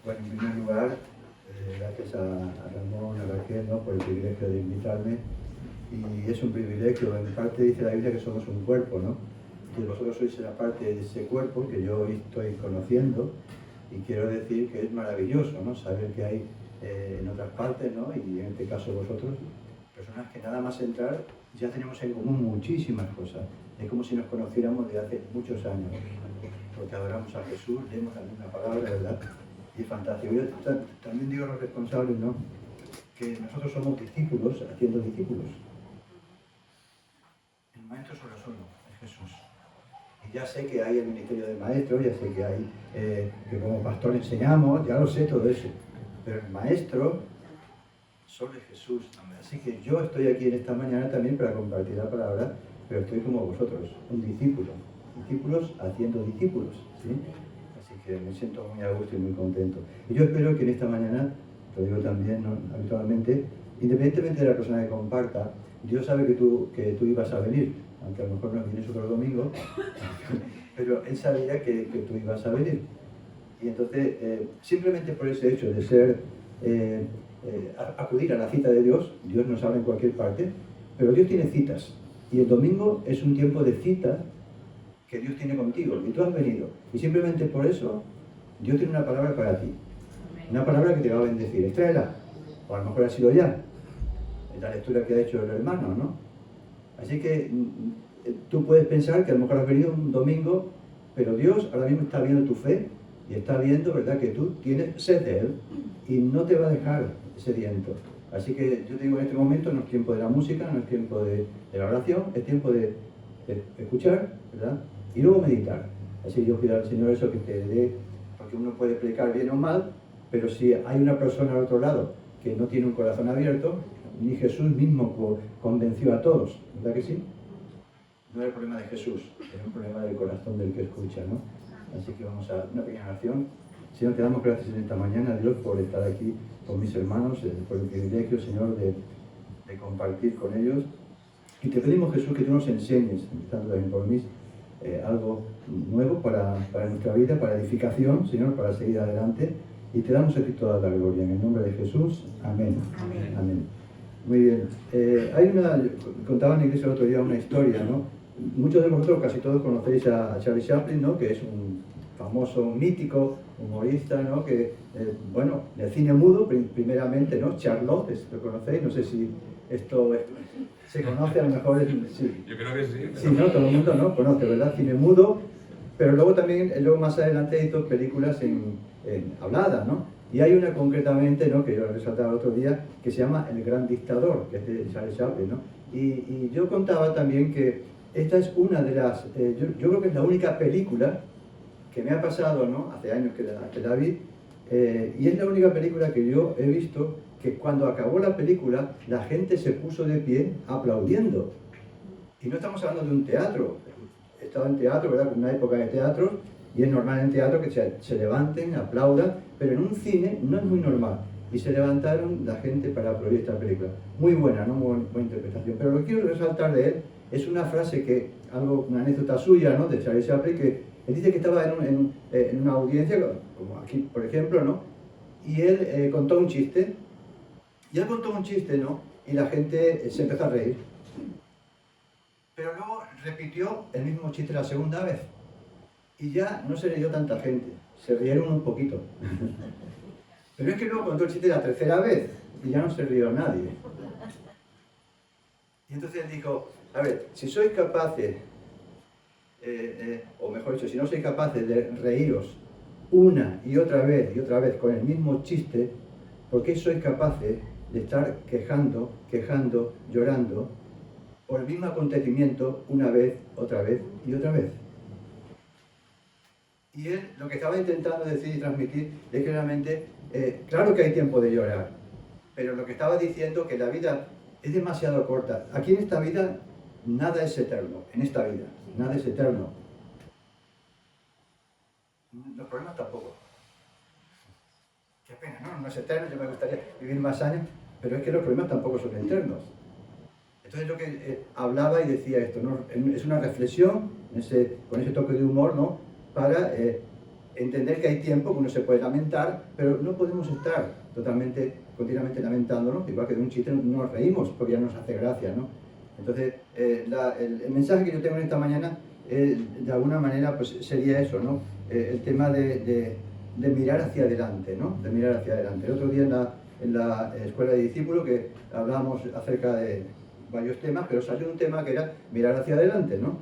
Bueno, en primer lugar, gracias a Ramón, a Raquel, ¿no?, por el privilegio de invitarme. Y es un privilegio, en parte dice la Biblia que somos un cuerpo, ¿no? Que vosotros sois la parte de ese cuerpo que yo hoy estoy conociendo, y quiero decir que es maravilloso, ¿no?, saber que hay en otras partes, ¿no?, y en este caso vosotros, personas que nada más entrar ya tenemos en común muchísimas cosas. Es como si nos conociéramos de hace muchos años, porque adoramos a Jesús, leemos la misma palabra, ¿verdad? Y es fantástico. Yo también digo a los responsables, ¿no?, que nosotros somos discípulos haciendo discípulos. El maestro solo es uno, es Jesús. Y ya sé que hay el ministerio del maestro, ya sé que hay, que como pastor enseñamos, ya lo sé todo eso. Pero el maestro solo es Jesús. Así que yo estoy aquí en esta mañana también para compartir la palabra, pero estoy como vosotros, un discípulo. Discípulos haciendo discípulos, ¿sí? Así que me siento muy a gusto y muy contento. Y yo espero que en esta mañana, lo digo también, ¿no?, habitualmente, independientemente de la persona que comparta, Dios sabe que tú ibas a venir, aunque a lo mejor no vienes otro domingo, pero Él sabía que tú ibas a venir. Y entonces, simplemente por ese hecho de ser, acudir a la cita de Dios, Dios nos habla en cualquier parte, pero Dios tiene citas. Y el domingo es un tiempo de cita que Dios tiene contigo, y tú has venido. Y simplemente por eso, Dios tiene una palabra para ti. Una palabra que te va a bendecir. Extráela. O a lo mejor ha sido ya. En la lectura que ha hecho el hermano, ¿no? Así que tú puedes pensar que a lo mejor has venido un domingo, pero Dios ahora mismo está viendo tu fe y está viendo, ¿verdad?, que tú tienes sed de Él y no te va a dejar sediento. Así que yo te digo, en este momento no es tiempo de la música, no es tiempo de la oración, es tiempo de escuchar, ¿verdad?, y luego meditar. Así yo pido al Señor eso, que te dé, porque uno puede predicar bien o mal, pero si hay una persona al otro lado que no tiene un corazón abierto, ni Jesús mismo convenció a todos, ¿verdad que sí? No era el problema de Jesús, era un problema del corazón del que escucha, ¿no? Así que vamos a una pequeña oración. Señor, te damos gracias en esta mañana, Dios, por estar aquí con mis hermanos, por el privilegio, Señor, de compartir con ellos. Y te pedimos, Jesús, que tú nos enseñes, empezando también por mí, algo nuevo para nuestra vida, para edificación, Señor, para seguir adelante. Y te damos a ti toda la gloria. En el nombre de Jesús. Amén. Amén. Amén. Muy bien. Contaba en la iglesia el otro día una historia, ¿no? Muchos de vosotros, casi todos, conocéis a Charlie Chaplin, ¿no?, que es un famoso, mítico humorista, ¿no?, que, bueno, del cine mudo, primeramente, ¿no? Charlotte, ¿lo conocéis? No sé si esto se conoce, a lo mejor sí. Yo creo que sí. Pero... Sí, ¿no? Todo el mundo, ¿no?, conoce, ¿verdad? Cine mudo, pero luego también, luego más adelante hizo películas en habladas, ¿no? Y hay una concretamente, ¿no?, que yo resaltaba el otro día, que se llama El Gran Dictador, que es de Charlie Chaplin, ¿no? Y yo contaba también que esta es una de las, yo creo que es la única película que me ha pasado, ¿no?, hace años que la vi, y es la única película que yo he visto que cuando acabó la película la gente se puso de pie aplaudiendo. Y no estamos hablando de un teatro. He estado en teatro, ¿verdad?, en una época de teatro, y es normal en teatro que se levanten, aplaudan, pero en un cine no es muy normal. Y se levantaron la gente para aplaudir esta película. Muy buena, ¿no?, muy buena interpretación. Pero lo que quiero resaltar de él es una frase una anécdota suya, ¿no?, de Charlie Chaplin, que él dice que estaba en una audiencia, como aquí, por ejemplo, ¿no?, y él contó un chiste, ¿no?, y la gente se empezó a reír. Pero luego repitió el mismo chiste la segunda vez. Y ya no se rió tanta gente, se rieron un poquito. Pero es que luego contó el chiste la tercera vez y ya no se rió nadie. Y entonces él dijo, a ver, si sois capaces, o mejor dicho, si no sois capaces de reíros una y otra vez con el mismo chiste, ¿por qué sois capaces de estar quejando, llorando por el mismo acontecimiento una vez, otra vez y otra vez? Y él lo que estaba intentando decir y transmitir es que realmente, claro que hay tiempo de llorar, pero lo que estaba diciendo que la vida es demasiado corta. Aquí en esta vida nada es eterno, en esta vida, nada es eterno. Los problemas tampoco. Qué pena, ¿no? No es eterno, yo me gustaría vivir más años, pero es que los problemas tampoco son eternos. Entonces lo que hablaba y decía esto, ¿no?, es una reflexión con ese toque de humor, ¿no?, para entender que hay tiempo que uno se puede lamentar, pero no podemos estar continuamente lamentándonos, igual que de un chiste no nos reímos porque ya nos hace gracia, ¿no? Entonces, el mensaje que yo tengo en esta mañana, de alguna manera, pues sería eso, ¿no? El tema de mirar hacia adelante, ¿no? De mirar hacia adelante. El otro día en la escuela de discípulos que hablábamos acerca de varios temas, pero salió un tema que era mirar hacia adelante, ¿no?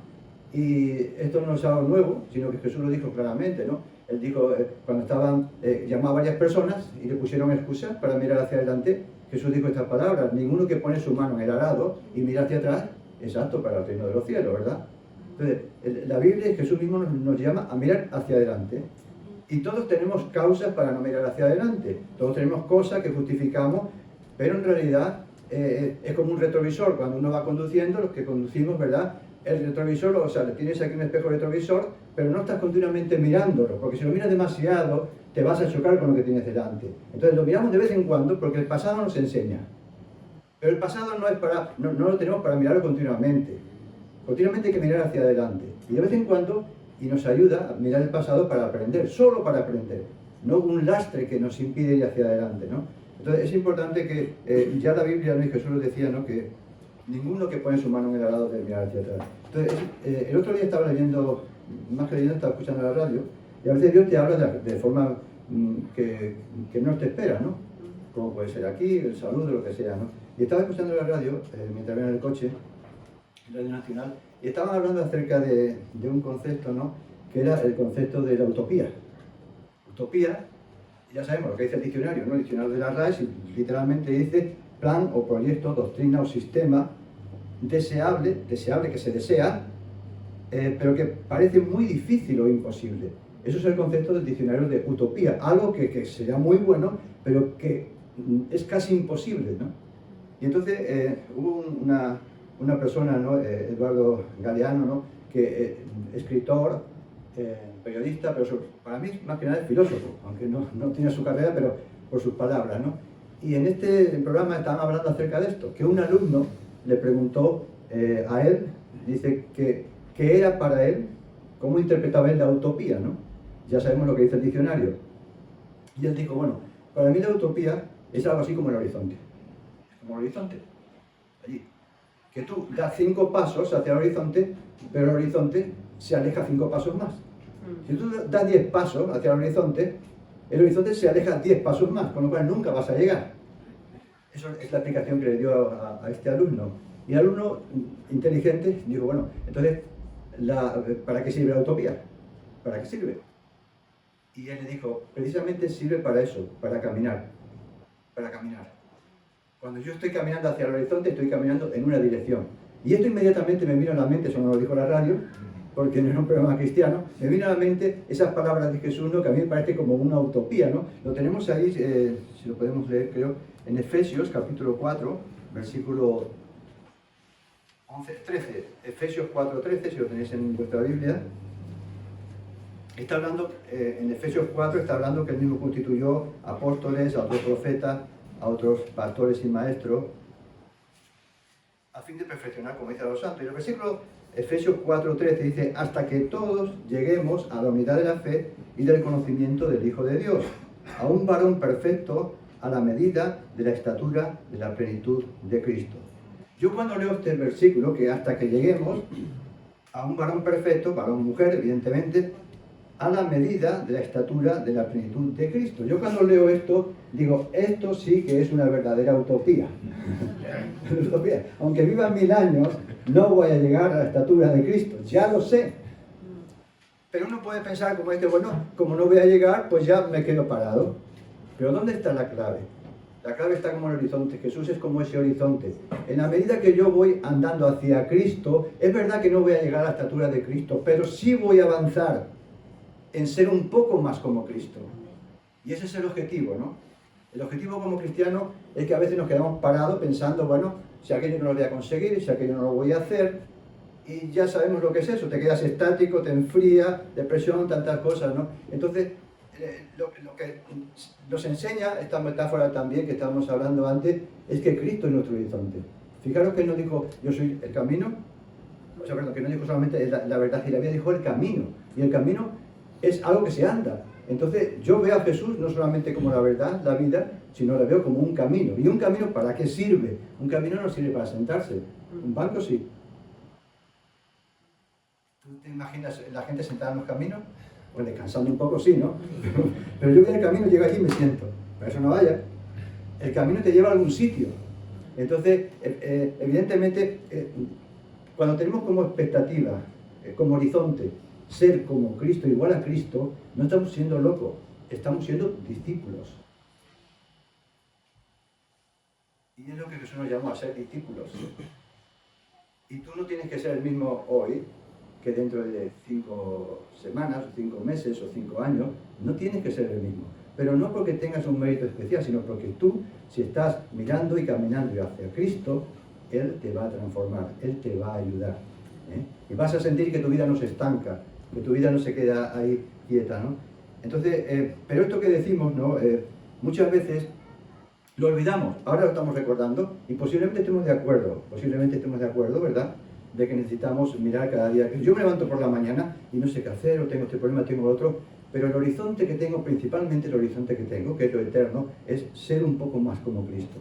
Y esto no es algo nuevo, sino que Jesús lo dijo claramente, ¿no? Él dijo, cuando llamó a varias personas y le pusieron excusas para mirar hacia adelante, Jesús dijo estas palabras: ninguno que pone su mano en el arado y mira hacia atrás es apto para el reino de los cielos, ¿verdad? Entonces, la Biblia, Jesús mismo nos llama a mirar hacia adelante. Y todos tenemos causas para no mirar hacia adelante. Todos tenemos cosas que justificamos, pero en realidad es como un retrovisor. Cuando uno va conduciendo, los que conducimos, ¿verdad? El retrovisor, o sea, tienes aquí un espejo retrovisor, pero no estás continuamente mirándolo, porque si lo miras demasiado, te vas a chocar con lo que tienes delante. Entonces lo miramos de vez en cuando porque el pasado nos enseña. Pero el pasado no lo tenemos para mirarlo continuamente. Continuamente hay que mirar hacia adelante. Y de vez en cuando, y nos ayuda a mirar el pasado para aprender, solo para aprender. No un lastre que nos impide ir hacia adelante, ¿no? Entonces es importante que, ya la Biblia, ¿no? Y Jesús nos decía, ¿no? Que ninguno que pone su mano en el arado debe mirar hacia atrás. Entonces, el otro día estaba leyendo, más que leyendo, estaba escuchando la radio, y a veces Dios te habla de forma que no te espera, ¿no? Como puede ser aquí, el saludo, lo que sea, ¿no? Y estaba escuchando la radio, mientras venía en el coche, Radio Nacional, y estaban hablando acerca de un concepto, ¿no? Que era el concepto de la utopía. Utopía, ya sabemos lo que dice el diccionario, ¿no? El diccionario de la RAE literalmente dice plan o proyecto, doctrina o sistema deseable que se desea, pero que parece muy difícil o imposible. Eso es el concepto del diccionario de utopía, algo que sería muy bueno, pero que es casi imposible, ¿no? Y entonces hubo una persona, ¿no? Eduardo Galeano, ¿no? Que escritor, periodista, pero para mí más que nada es filósofo, aunque no tiene su carrera, pero por sus palabras, ¿no? Y en este programa estaban hablando acerca de esto, que un alumno le preguntó a él, dice que era para él, cómo interpretaba él la utopía, ¿no? Ya sabemos lo que dice el diccionario. Y él dijo, bueno, para mí la utopía es algo así como el horizonte. Como el horizonte, allí. Que tú das 5 pasos hacia el horizonte, pero el horizonte se aleja 5 pasos más. Si tú das 10 pasos hacia el horizonte se aleja 10 pasos más, con lo cual nunca vas a llegar. Eso es la explicación que le dio a este alumno. Y el alumno inteligente dijo, bueno, entonces, ¿para qué sirve la utopía? ¿Para qué sirve? Y él le dijo, precisamente sirve para eso, para caminar. Para caminar. Cuando yo estoy caminando hacia el horizonte, estoy caminando en una dirección. Y esto inmediatamente me vino a la mente, eso no lo dijo la radio, porque no es un programa cristiano, me vino a la mente esas palabras de Jesús, ¿no? Que a mí me parece como una utopía, ¿no? Lo tenemos ahí, si lo podemos leer, creo, en Efesios, capítulo 4, versículo 13. Efesios 4:13, si lo tenéis en vuestra Biblia. Está hablando, en Efesios 4 está hablando que él mismo constituyó apóstoles, a otros profetas, a otros pastores y maestros, a fin de perfeccionar, como dice a los santos. Y el versículo Efesios 4:13 dice, hasta que todos lleguemos a la unidad de la fe y del conocimiento del Hijo de Dios, a un varón perfecto a la medida de la estatura de la plenitud de Cristo. Yo cuando leo este versículo, que hasta que lleguemos a un varón perfecto, varón mujer, evidentemente, a la medida de la estatura de la plenitud de Cristo. Yo cuando leo esto, digo, esto sí que es una verdadera utopía. Utopía. Aunque viva 1000 años, no voy a llegar a la estatura de Cristo, ya lo sé. Pero uno puede pensar como bueno, como no voy a llegar, pues ya me quedo parado. Pero ¿dónde está la clave? La clave está como el horizonte. Jesús es como ese horizonte. En la medida que yo voy andando hacia Cristo, es verdad que no voy a llegar a la estatura de Cristo, pero sí voy a avanzar en ser un poco más como Cristo. Y ese es el objetivo, ¿no? El objetivo como cristiano es que a veces nos quedamos parados pensando, bueno, si aquello no lo voy a conseguir, si aquello no lo voy a hacer, y ya sabemos lo que es eso, te quedas estático, te enfría, depresión, tantas cosas, ¿no? Entonces, lo que nos enseña esta metáfora también que estábamos hablando antes, es que Cristo es nuestro horizonte. Fijaros que Él no dijo, yo soy el camino, o sea, perdón, que no dijo solamente la verdad y la vida, dijo el camino. Y el camino es algo que se anda. Entonces yo veo a Jesús no solamente como la verdad, la vida, sino lo veo como un camino. ¿Y un camino para qué sirve? Un camino no sirve para sentarse, un banco sí. ¿Tú te imaginas la gente sentada en los caminos? Pues descansando un poco sí, ¿no? Pero yo en el camino llego allí y me siento. Para eso no vaya. El camino te lleva a algún sitio. Entonces, evidentemente, cuando tenemos como expectativa, como horizonte, ser como Cristo, igual a Cristo, no estamos siendo locos, estamos siendo discípulos. Y es lo que Jesús nos llamó a ser discípulos. Y tú no tienes que ser el mismo hoy que dentro de 5 semanas, o 5 meses, o 5 años. No tienes que ser el mismo. Pero no porque tengas un mérito especial, sino porque tú, si estás mirando y caminando hacia Cristo, Él te va a transformar, Él te va a ayudar. Y vas a sentir que tu vida no se estanca, que tu vida no se queda ahí quieta, ¿no? Entonces, pero esto que decimos, ¿no? Muchas veces lo olvidamos, ahora lo estamos recordando y posiblemente estemos de acuerdo, ¿verdad? De que necesitamos mirar cada día. Yo me levanto por la mañana y no sé qué hacer, o tengo este problema, tengo otro, pero el horizonte que tengo, principalmente el horizonte que tengo, que es lo eterno, es ser un poco más como Cristo.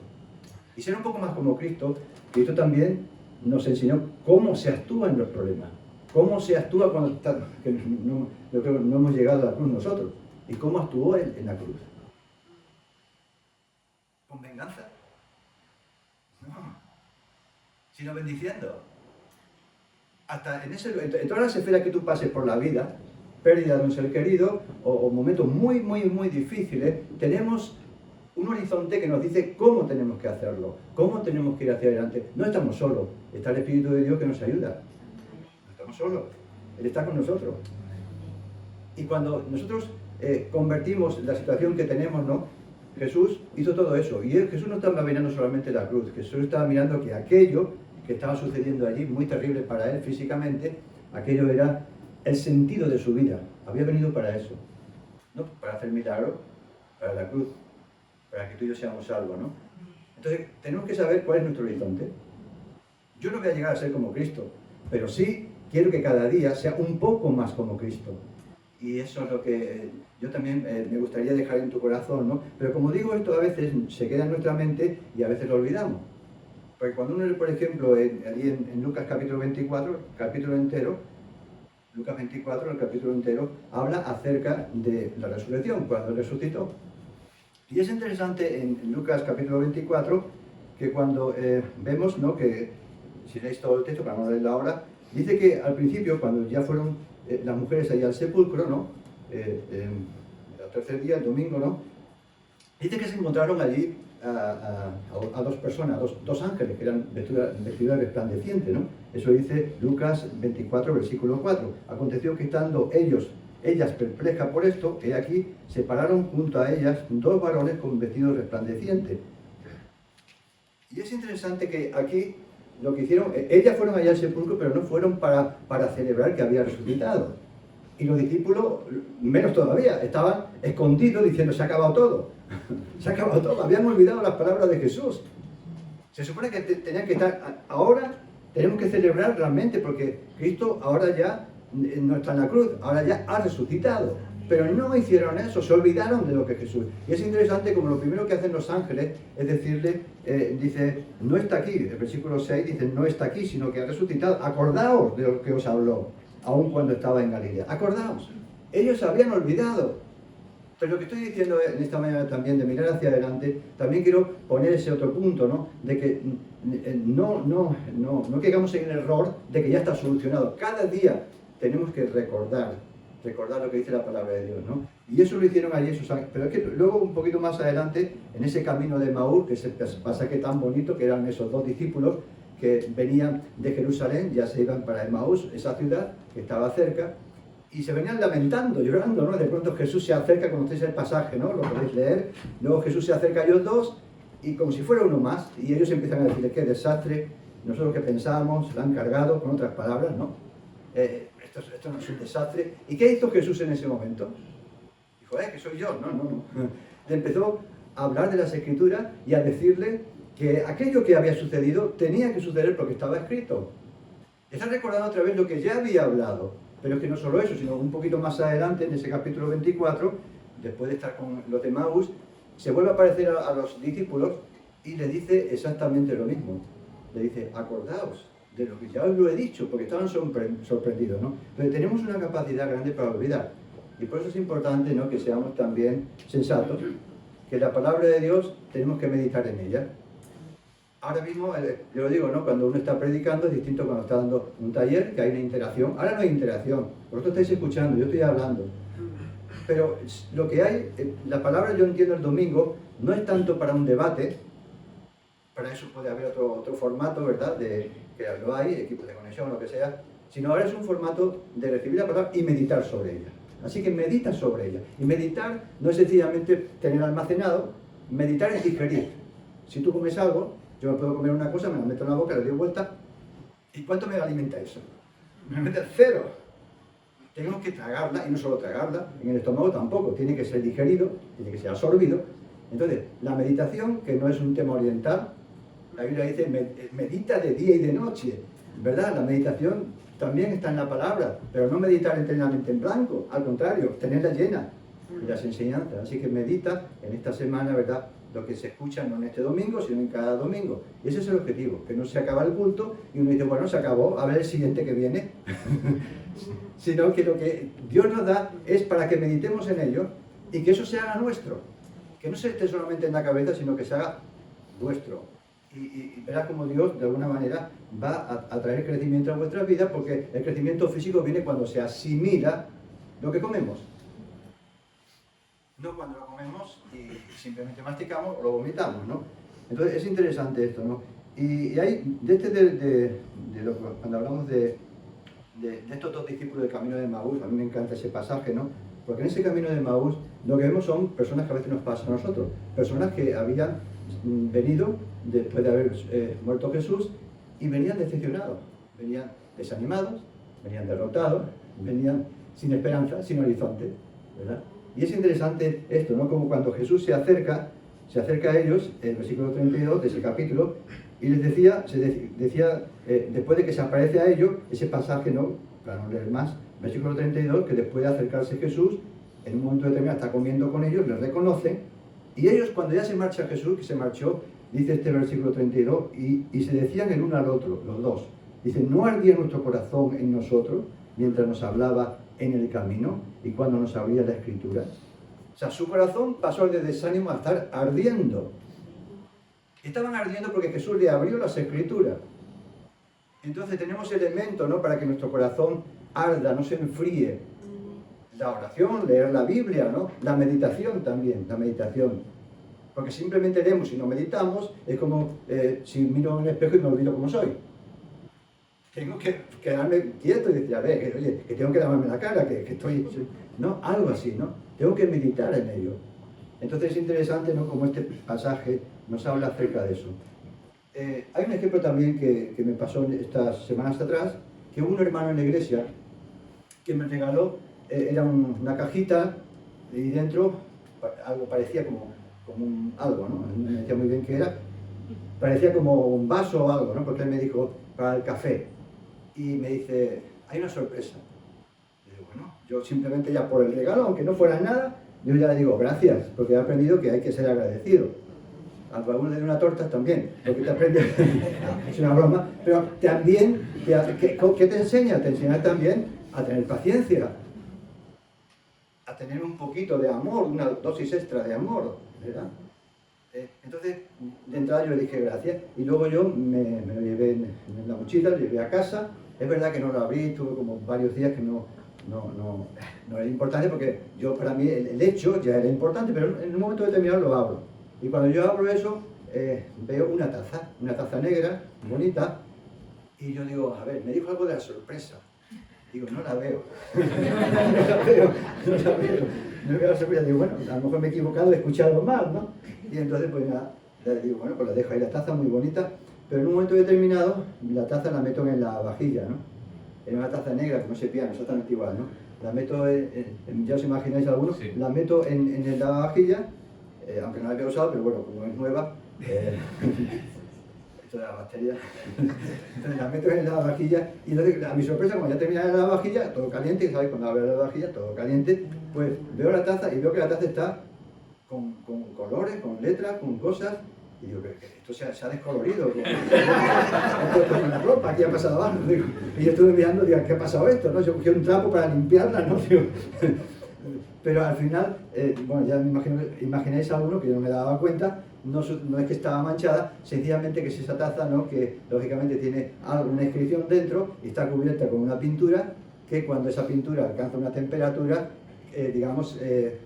Y ser un poco más como Cristo, Cristo también nos enseñó cómo se actúa en los problemas, cómo se actúa cuando que no hemos llegado a la cruz nosotros, y cómo actuó Él en la cruz. ¿Con venganza? No, sino bendiciendo. Hasta en todas las esferas que tú pases por la vida, pérdida de un ser querido o momentos muy, muy, muy difíciles, tenemos un horizonte que nos dice cómo tenemos que hacerlo, cómo tenemos que ir hacia adelante. No estamos solos, está el Espíritu de Dios que nos ayuda. No estamos solos, Él está con nosotros. Y cuando nosotros convertimos la situación que tenemos, ¿no? Jesús hizo todo eso. Y Jesús no estaba mirando solamente la cruz, Jesús estaba mirando que aquello que estaba sucediendo allí, muy terrible para Él físicamente, aquello era el sentido de su vida. Había venido para eso. No para hacer milagros, para la cruz, para que tú y yo seamos salvos, ¿no? Entonces, tenemos que saber cuál es nuestro horizonte. Yo no voy a llegar a ser como Cristo, pero sí quiero que cada día sea un poco más como Cristo. Y eso es lo que yo también me gustaría dejar en tu corazón, ¿no? Pero como digo, esto a veces se queda en nuestra mente y a veces lo olvidamos. Porque cuando uno, por ejemplo, allí en Lucas capítulo 24, capítulo entero, Lucas 24, el capítulo entero, habla acerca de la resurrección, cuando resucitó. Y es interesante en Lucas capítulo 24 que cuando vemos, ¿no? Que, si leéis todo el texto, para no leerlo ahora, dice que al principio, cuando ya fueron las mujeres allá al sepulcro, ¿no? El tercer día, el domingo, ¿no? Dice que se encontraron allí a dos personas, dos ángeles, que eran vestidos resplandecientes, ¿no? Eso dice Lucas 24, versículo 4. Aconteció que estando ellas perplejas por esto, he aquí, se pararon junto a ellas 2 varones con vestidos resplandecientes. Y es interesante que aquí lo que hicieron, ellas fueron allá al sepulcro, pero no fueron para celebrar que había resucitado. Y los discípulos, menos todavía, estaban escondidos diciendo, se ha acabado todo. Se ha acabado todo, habían olvidado las palabras de Jesús. Se supone que tenían que estar, ahora tenemos que celebrar realmente, porque Cristo ahora ya no está en la cruz, ahora ya ha resucitado. Pero no hicieron eso, se olvidaron de lo que Jesús. Y es interesante como lo primero que hacen los ángeles es decirle, dice, no está aquí, el versículo 6 dice, no está aquí, sino que ha resucitado. Acordaos de lo que os habló, aun cuando estaba en Galilea. Acordaos, ellos se habían olvidado. Pero lo que estoy diciendo en esta manera también de mirar hacia adelante, también quiero poner ese otro punto, ¿no? De que no caigamos en el error de que ya está solucionado. Cada día tenemos que recordar lo que dice la palabra de Dios, ¿no? Y eso lo hicieron allí esos ángeles. Pero es que luego, un poquito más adelante, en ese camino de Emaús, que es el pasaje tan bonito, que eran esos 2 discípulos que venían de Jerusalén, ya se iban para Emaús, esa ciudad que estaba cerca, y se venían lamentando, llorando, ¿no? De pronto Jesús se acerca, conocéis el pasaje, ¿no? Lo podéis leer. Luego Jesús se acerca a ellos 2, y como si fuera uno más, y ellos empiezan a decirle, qué desastre, nosotros que pensábamos, se lo han cargado, con otras palabras, ¿no? Esto no es un desastre. ¿Y qué hizo Jesús en ese momento? Dijo, que soy yo. No. Le empezó a hablar de las Escrituras y a decirle que aquello que había sucedido tenía que suceder porque estaba escrito. Está recordando otra vez lo que ya había hablado. Pero es que no solo eso, sino un poquito más adelante, en ese capítulo 24, después de estar con los de Maús, se vuelve a aparecer a los discípulos y le dice exactamente lo mismo. Le dice, acordaos de lo que ya os lo he dicho, porque estaban sorprendidos, ¿no? Pero tenemos una capacidad grande para olvidar. Y por eso es importante, ¿no?, que seamos también sensatos, que la palabra de Dios tenemos que meditar en ella. Ahora mismo, yo lo digo, ¿no?, cuando uno está predicando es distinto cuando está dando un taller, que hay una interacción. Ahora no hay interacción, vosotros estáis escuchando, yo estoy hablando. Pero lo que hay, la palabra yo entiendo el domingo, no es tanto para un debate, para eso puede haber otro formato, ¿verdad?, que lo hay, equipos de conexión, lo que sea, sino ahora es un formato de recibir la palabra y meditar sobre ella. Así que medita sobre ella. Y meditar no es sencillamente tener almacenado, meditar es digerir. Si tú comes algo, yo me puedo comer una cosa, me la meto en la boca, le doy vuelta, ¿y cuánto me alimenta eso? Me alimenta 0. Tenemos que tragarla, y no solo tragarla, en el estómago tampoco, tiene que ser digerido, tiene que ser absorbido. Entonces, la meditación, que no es un tema oriental, la Biblia dice, medita de día y de noche, ¿verdad? La meditación también está en la palabra, pero no meditar eternamente en blanco, al contrario, tenerla llena de las enseñanzas. Así que medita en esta semana, ¿verdad?, lo que se escucha no en este domingo, sino en cada domingo. Y ese es el objetivo, que no se acaba el culto y uno dice, bueno, se acabó, a ver el siguiente que viene. Sino que lo que Dios nos da es para que meditemos en ello y que eso se haga nuestro. Que no se esté solamente en la cabeza, sino que se haga nuestro. Y verás como Dios, de alguna manera, va a traer crecimiento a vuestras vidas, porque el crecimiento físico viene cuando se asimila lo que comemos. No cuando lo comemos y simplemente masticamos o lo vomitamos, ¿no? Entonces es interesante esto, ¿no? Y hay, cuando hablamos de estos dos discípulos del camino de Maús, a mí me encanta ese pasaje, ¿no? Porque en ese camino de Maús lo que vemos son personas que a veces nos pasan a nosotros, personas que habían venido después de haber muerto Jesús y venían decepcionados, venían desanimados, venían derrotados, venían sin esperanza, sin horizonte, ¿verdad? Y es interesante esto, ¿no? Como cuando Jesús se acerca a ellos, el versículo 32 de ese capítulo, y les decía, después de que se aparece a ellos, ese pasaje, ¿no?, para no leer más, versículo 32, que después de acercarse Jesús, en un momento determinado está comiendo con ellos, les reconocen, y ellos cuando ya se marcha Jesús, que se marchó, dice este versículo 32, y se decían el uno al otro, los dos, dice, ¿no ardía nuestro corazón en nosotros mientras nos hablaba en el camino y cuando nos abría la Escritura? O sea, su corazón pasó de desánimo a estar ardiendo. Estaban ardiendo porque Jesús le abrió las Escrituras. Entonces tenemos elementos, ¿no?, para que nuestro corazón arda, no se enfríe. La oración, leer la Biblia, ¿no? La meditación también, la meditación. Porque simplemente leemos y no meditamos, es como si miro en el espejo y me olvido cómo soy. Tengo que quedarme quieto y decir, a ver, oye, que tengo que lavarme la cara, que estoy... ¿no? Algo así, ¿no? Tengo que meditar en ello. Entonces es interesante, ¿no?, como este pasaje nos habla acerca de eso. Hay un ejemplo también que me pasó estas semanas atrás, que hubo un hermano en la iglesia que me regaló, era una cajita y dentro algo parecía como algo, ¿no? No me decía muy bien qué era, parecía como un vaso o algo, ¿no?, porque él me dijo, para el café. Y me dice, hay una sorpresa. Y digo, bueno, yo simplemente ya por el regalo, aunque no fuera nada, yo ya le digo gracias, porque he aprendido que hay que ser agradecido. Al baúl de una torta también, porque te aprendes, es una broma, pero también, ¿qué te enseña? Te enseña también a tener paciencia, a tener un poquito de amor, una dosis extra de amor, ¿verdad? Entonces, de entrada yo le dije gracias, y luego yo me lo llevé en la mochila, lo llevé a casa. Es verdad que no lo abrí, tuve como varios días que no era importante, porque para mí el hecho ya era importante, pero en un momento determinado lo abro. Y cuando yo abro eso, veo una taza negra, bonita, y yo digo, a ver, me dijo algo de la sorpresa. Digo, no la veo. No veo la sorpresa. Digo, bueno, a lo mejor me he equivocado, he escuchado mal, ¿no? Y entonces, pues nada, le digo, bueno, pues la dejo ahí, la taza muy bonita, pero en un momento determinado, la taza la meto en la vajilla, ¿no? En una taza negra, que no se pierde, exactamente igual, ¿no? La meto, ya os imagináis algunos, sí. La meto en la vajilla, aunque no la había usado, pero bueno, como es nueva, esto de la bacteria. Entonces la meto en la lavavajilla y entonces, a mi sorpresa, cuando ya termina la lavavajilla, todo caliente, ¿sabes? Cuando abre la lavavajilla, todo caliente, pues veo la taza y veo que la taza está con colores, con letras, con cosas. Y digo, que esto se ha descolorido. Esto es una ropa, ¿qué ha pasado abajo? Digo, y yo estuve mirando, digo, ¿qué ha pasado esto? ¿No? Yo cogí un trapo para limpiarla, ¿no? Digo, pero al final, bueno, ya me imagináis a uno que yo no me daba cuenta, no es que estaba manchada, sencillamente que es esa taza, ¿no? Que lógicamente tiene una inscripción dentro y está cubierta con una pintura que cuando esa pintura alcanza una temperatura, digamos,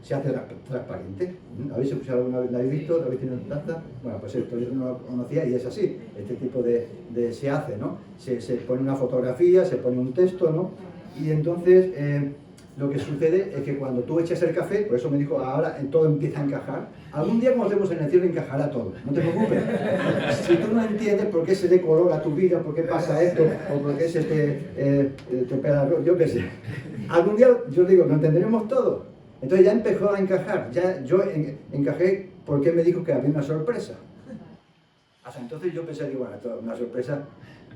se hace transparente. ¿Habéis escuchado alguna vez? ¿La habéis visto? ¿La habéis tenido en taza? Bueno, pues esto yo no lo conocía y es así. Este tipo de se hace, ¿no? Se pone una fotografía, se pone un texto, ¿no? Y entonces lo que sucede es que cuando tú echas el café, por eso me dijo, ahora todo empieza a encajar. Algún día cuando estemos en el cielo encajará todo, no te preocupes. Si tú no entiendes por qué se decolora tu vida, por qué pasa esto, o por qué se te pega, yo qué sé. Algún día, yo digo, lo entenderemos todo. Entonces ya empezó a encajar, ya yo encajé porque me dijo que había una sorpresa. Hasta entonces yo pensé, digo, bueno, esto es una sorpresa.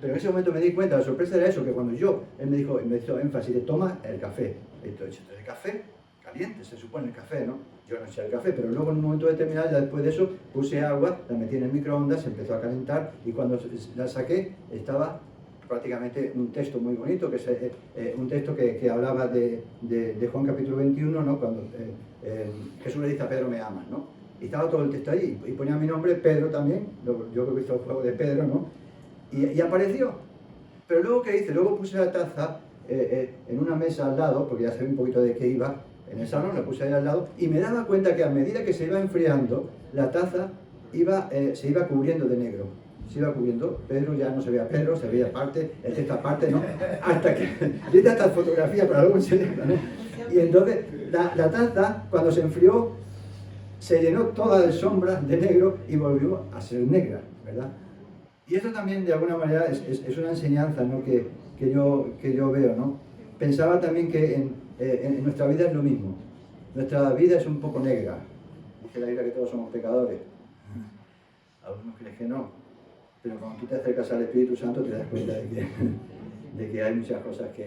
Pero en ese momento me di cuenta, la sorpresa era eso, que cuando él me hizo énfasis de toma el café. Entonces, el café caliente, se supone el café, ¿no? Yo no eché el café, pero luego en un momento determinado, ya después de eso, puse agua, la metí en el microondas, se empezó a calentar y cuando la saqué estaba prácticamente un texto muy bonito, que es un texto que hablaba de Juan capítulo 21, ¿no? Cuando Jesús le dice a Pedro, me amas, ¿no? Y estaba todo el texto ahí, y ponía mi nombre, Pedro también, yo que he visto el juego de Pedro, ¿no? Y apareció. Pero luego, ¿qué hice? Luego puse la taza en una mesa al lado, porque ya sabía un poquito de qué iba, en el salón, la puse ahí al lado, y me daba cuenta que a medida que se iba enfriando, la taza se iba cubriendo de negro. Se iba cubriendo, Pedro ya no se veía Pedro, se veía parte, esta parte, ¿no? Hasta que, viste esta fotografía para luego enseñarla, ¿no? Y entonces, la taza, cuando se enfrió, se llenó toda de sombras de negro y volvió a ser negra, ¿verdad? Y esto también, de alguna manera, es una enseñanza, ¿no? que yo veo, ¿no? Pensaba también que en nuestra vida es lo mismo. Nuestra vida es un poco negra. Dice la Biblia que todos somos pecadores. Algunos creen que no. Pero cuando tú te acercas al Espíritu Santo te das cuenta de que hay muchas cosas que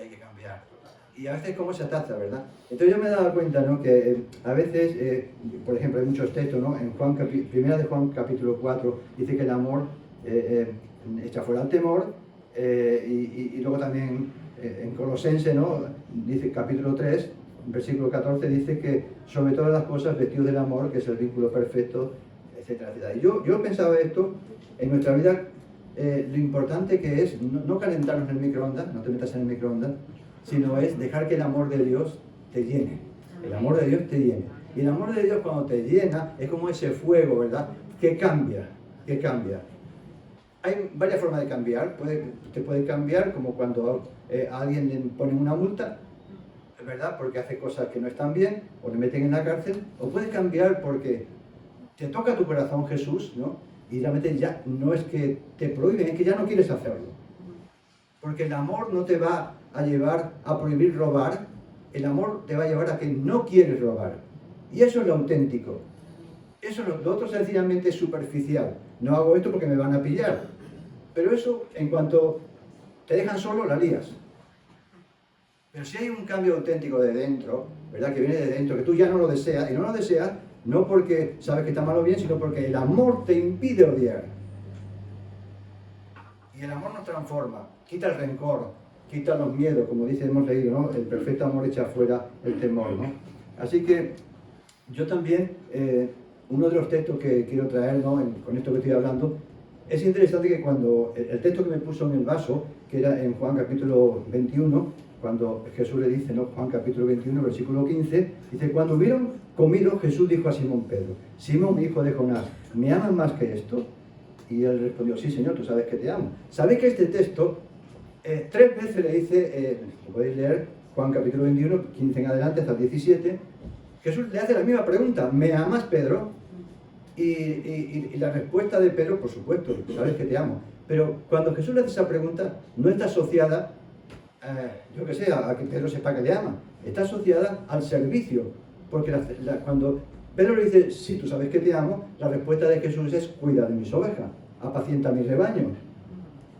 hay que cambiar. Y a veces como esa taza, ¿verdad? Entonces yo me he dado cuenta, ¿no? Que a veces, por ejemplo, hay muchos textos, ¿no? En Primera de Juan capítulo 4 dice que el amor echa fuera el temor, y luego también en Colosense, ¿no? Dice capítulo 3, versículo 14, dice que sobre todas las cosas vestidos del amor, que es el vínculo perfecto, etcétera, etcétera. Y yo pensaba esto, en nuestra vida, lo importante que es no calentarnos en el microondas, no te metas en el microondas, sino es dejar que el amor de Dios te llene. El amor de Dios te llene. Y el amor de Dios cuando te llena es como ese fuego, ¿verdad? Que cambia. Hay varias formas de cambiar. Te puede cambiar como cuando a alguien le ponen una multa, ¿verdad? Porque hace cosas que no están bien, o le meten en la cárcel, o puede cambiar porque te toca tu corazón Jesús, ¿no? Y realmente ya no es que te prohíben, es que ya no quieres hacerlo. Porque el amor no te va a llevar a prohibir robar, el amor te va a llevar a que no quieres robar. Y eso es lo auténtico. Eso lo otro sencillamente es superficial. No hago esto porque me van a pillar. Pero eso, en cuanto te dejan solo, la lías. Pero si hay un cambio auténtico de dentro, ¿verdad? Que viene de dentro, que tú ya no lo deseas, y no lo deseas no porque sabes que está mal o bien, sino porque el amor te impide odiar. Y el amor nos transforma, quita el rencor, quita los miedos, como hemos leído, ¿no? El perfecto amor echa fuera el temor, ¿no? Así que yo también, uno de los textos que quiero traer, ¿no? Con esto que estoy hablando, es interesante que cuando el texto que me puso en el vaso, que era en Juan capítulo 21, cuando Jesús le dice, ¿no? Juan capítulo 21, versículo 15, dice, cuando hubieron comido, Jesús dijo a Simón Pedro, Simón, hijo de Jonás, ¿me amas más que esto? Y él respondió, sí, Señor, tú sabes que te amo. ¿Sabéis que este texto 3 veces le dice, lo podéis leer, Juan capítulo 21, 15 en adelante hasta el 17, Jesús le hace la misma pregunta, ¿me amas, Pedro? Y la respuesta de Pedro, por supuesto, sabes que te amo. Pero cuando Jesús le hace esa pregunta, no está asociada, yo que sé, a que Pedro sepa que le ama. Está asociada al servicio. Porque cuando Pedro le dice, sí, tú sabes que te amo, la respuesta de Jesús es, cuida de mis ovejas. apacienta mi rebaño.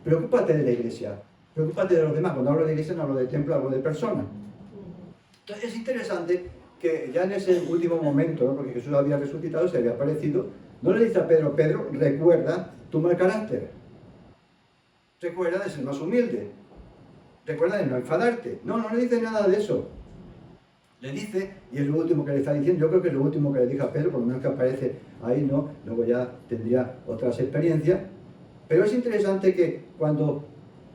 Preocúpate de la iglesia, preocúpate de los demás. Cuando hablo de iglesia no hablo de templo, hablo de personas. Entonces es interesante que ya en ese último momento, ¿no? Porque Jesús había resucitado, se había aparecido, no le dice a Pedro, Pedro, recuerda tu mal carácter, recuerda de ser más humilde, recuerda de no enfadarte. No le dice nada de eso. Le dice, y es lo último que le está diciendo, yo creo que es lo último que le dijo a Pedro, por lo menos que aparece ahí, ¿no? Luego ya tendría otras experiencias. Pero es interesante que cuando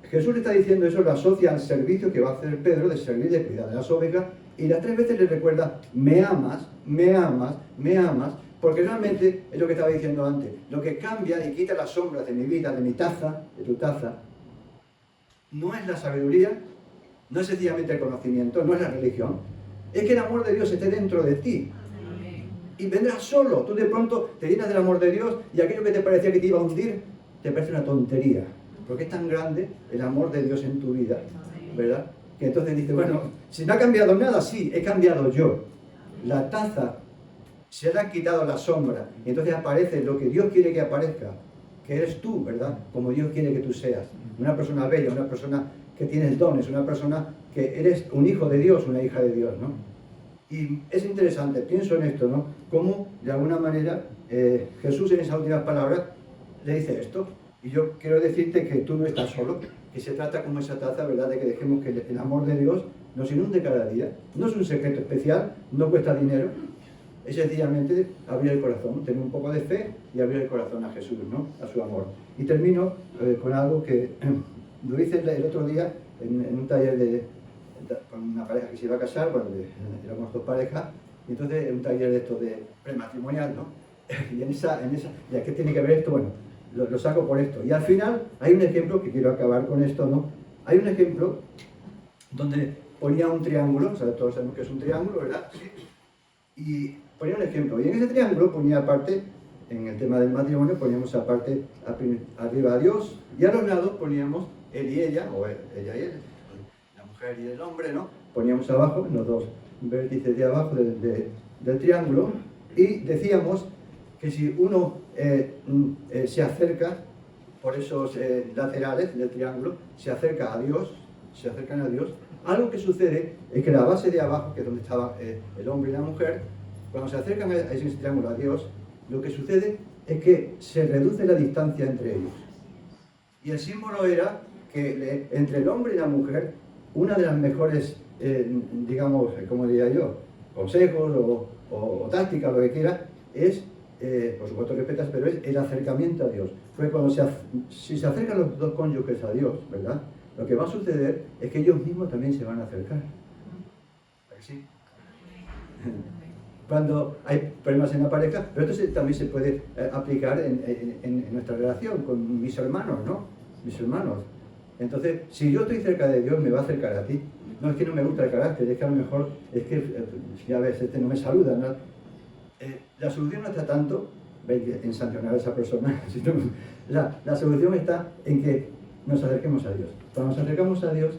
Jesús le está diciendo eso, lo asocia al servicio que va a hacer Pedro de servir, de cuidar de las ovejas, y las 3 veces le recuerda, me amas, me amas, me amas, porque realmente es lo que estaba diciendo antes, lo que cambia y quita las sombras de mi vida, de mi taza, de tu taza, no es la sabiduría, no es sencillamente el conocimiento, no es la religión, es que el amor de Dios esté dentro de ti. Y vendrás solo, tú de pronto te llenas del amor de Dios y aquello que te parecía que te iba a hundir, te parece una tontería, porque es tan grande el amor de Dios en tu vida, ¿verdad? Que entonces dices, bueno, si no ha cambiado nada, sí, he cambiado yo. La taza, se le ha quitado la sombra, y entonces aparece lo que Dios quiere que aparezca, que eres tú, ¿verdad? Como Dios quiere que tú seas. Una persona bella, una persona que tienes dones, una persona que eres un hijo de Dios, una hija de Dios, ¿no? Y es interesante, pienso en esto, ¿no? Cómo, de alguna manera, Jesús en esas últimas palabras le dice esto. Y yo quiero decirte que tú no estás solo, que se trata como esa taza, ¿verdad? De que dejemos que el amor de Dios nos inunde cada día. No es un secreto especial, no cuesta dinero. Es sencillamente abrir el corazón, tener un poco de fe y abrir el corazón a Jesús, ¿no? A su amor. Y termino con algo que lo hice el otro día en un taller con una pareja que se iba a casar, bueno, éramos 2 parejas, y entonces en un taller de esto de prematrimonial, ¿no? Y ¿y a qué tiene que ver esto? Bueno, lo saco por esto. Y al final hay un ejemplo, que quiero acabar con esto, ¿no? Hay un ejemplo donde ponía un triángulo, o sea, todos sabemos que es un triángulo, ¿verdad? Sí. Y ponía un ejemplo, y en ese triángulo ponía aparte, en el tema del matrimonio, poníamos aparte arriba a Dios, y a los lados poníamos él y ella, o ella y él, la mujer y el hombre, ¿no? Poníamos abajo, en los 2 vértices de abajo del triángulo, y decíamos que si uno se acerca por esos laterales del triángulo, se acerca a Dios, se acercan a Dios, algo que sucede es que la base de abajo, que es donde estaba el hombre y la mujer, cuando se acercan a ese triángulo a Dios, lo que sucede es que se reduce la distancia entre ellos. Y el símbolo era que entre el hombre y la mujer, una de las mejores, digamos, como diría yo, consejos o tácticas, lo que quiera, es, por supuesto respetas, pero es el acercamiento a Dios. Porque cuando si se acercan los 2 cónyuges a Dios, ¿verdad? Lo que va a suceder es que ellos mismos también se van a acercar. ¿A que sí? Cuando hay problemas en la pareja, pero esto también se puede aplicar en nuestra relación con mis hermanos, ¿no? Mis hermanos. Entonces, si yo estoy cerca de Dios, me va a acercar a ti. No es que no me gusta el carácter, es que a lo mejor, es que, ya ves, no me saluda, ¿no? La solución no está tanto en sancionar a esa persona, sino la solución está en que nos acerquemos a Dios. Cuando nos acercamos a Dios,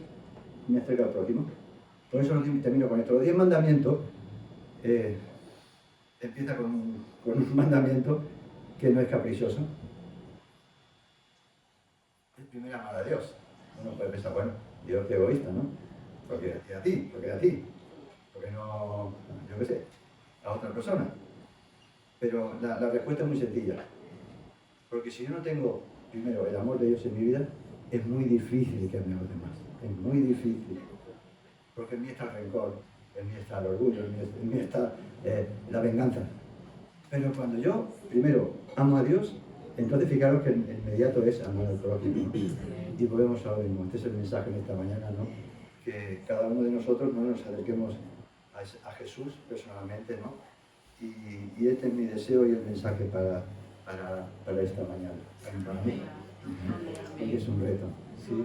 me acerca al prójimo. Por eso termino con esto. Los 10 mandamientos empieza con un mandamiento que no es caprichoso. El primero, amar a Dios. Uno puede pensar, bueno, Dios qué egoísta, ¿no? Porque a ti, porque no, yo qué sé, a otra persona. Pero la respuesta es muy sencilla. Porque si yo no tengo, primero, el amor de Dios en mi vida, es muy difícil que ame a los demás. Es muy difícil. Porque en mí está el rencor, en mí está el orgullo, en mí está la venganza. Pero cuando yo, primero, amo a Dios, entonces fijaros que el inmediato es amar al prójimo. Y volvemos a lo mismo. Este es el mensaje de esta mañana, ¿no? Que cada uno de nosotros no nos acerquemos a Jesús personalmente, ¿no? Y este es mi deseo y el mensaje para esta mañana. Para mí. Porque es un reto. ¿Sí?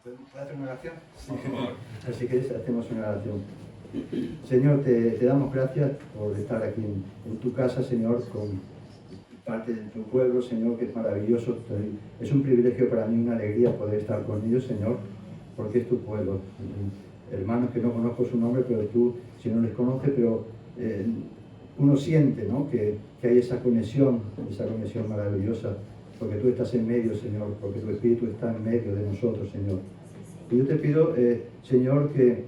¿Puedo hacer una oración? Sí. Así que hacemos una oración. Señor, te damos gracias por estar aquí en tu casa, Señor, con parte de tu pueblo, Señor, que es maravilloso. Es un privilegio para mí, una alegría poder estar con ellos, Señor, porque es tu pueblo. Hermanos que no conozco su nombre, pero tú, si no les conoces, pero uno siente, ¿no? que hay esa conexión maravillosa porque tú estás en medio, Señor, porque tu Espíritu está en medio de nosotros, Señor. Y yo te pido, Señor, que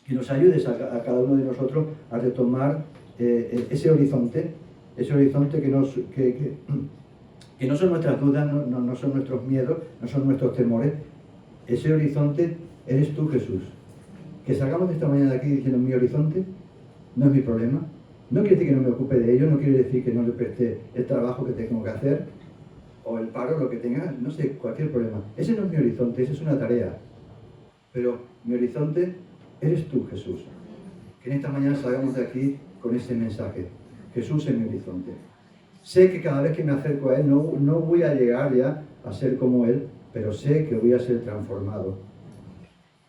nos ayudes a cada uno de nosotros a retomar ese horizonte que no son nuestras dudas, no son nuestros miedos, no son nuestros temores. Ese horizonte eres tú, Jesús. Que salgamos de esta mañana de aquí diciendo, mi horizonte no es mi problema. No quiere decir que no me ocupe de ello, no quiere decir que no le preste el trabajo que tengo que hacer, o el paro, lo que tenga, no sé, cualquier problema. Ese no es mi horizonte, esa es una tarea. Pero mi horizonte eres tú, Jesús. Que en esta mañana salgamos de aquí con ese mensaje. Jesús es mi horizonte. Sé que cada vez que me acerco a Él no voy a llegar ya a ser como Él, pero sé que voy a ser transformado.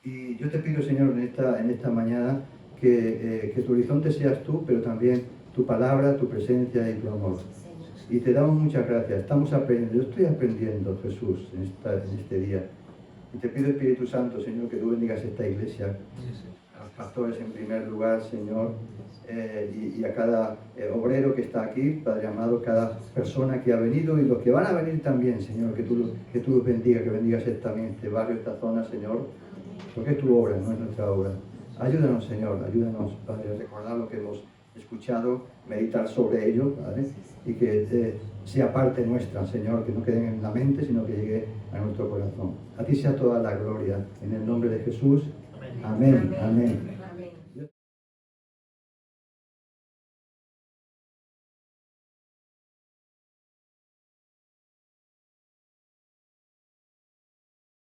Y yo te pido, Señor, en esta mañana que tu horizonte seas tú, pero también tu palabra, tu presencia y tu amor. Y te damos muchas gracias. Estamos aprendiendo. Yo estoy aprendiendo, Jesús, en este día. Y te pido, Espíritu Santo, Señor, que tú bendigas esta iglesia, a los pastores en primer lugar, Señor, y a cada obrero que está aquí, Padre amado, cada persona que ha venido y los que van a venir también, Señor, que tú los bendigas, que bendigas también este barrio, esta zona, Señor, porque es tu obra, no es nuestra obra. Ayúdanos, Señor, ayúdanos, Padre, a recordar lo que hemos escuchado, meditar sobre ello, ¿vale? Y que sea parte nuestra, Señor, que no quede en la mente, sino que llegue a nuestro corazón. A ti sea toda la gloria, en el nombre de Jesús. Amén. Amén.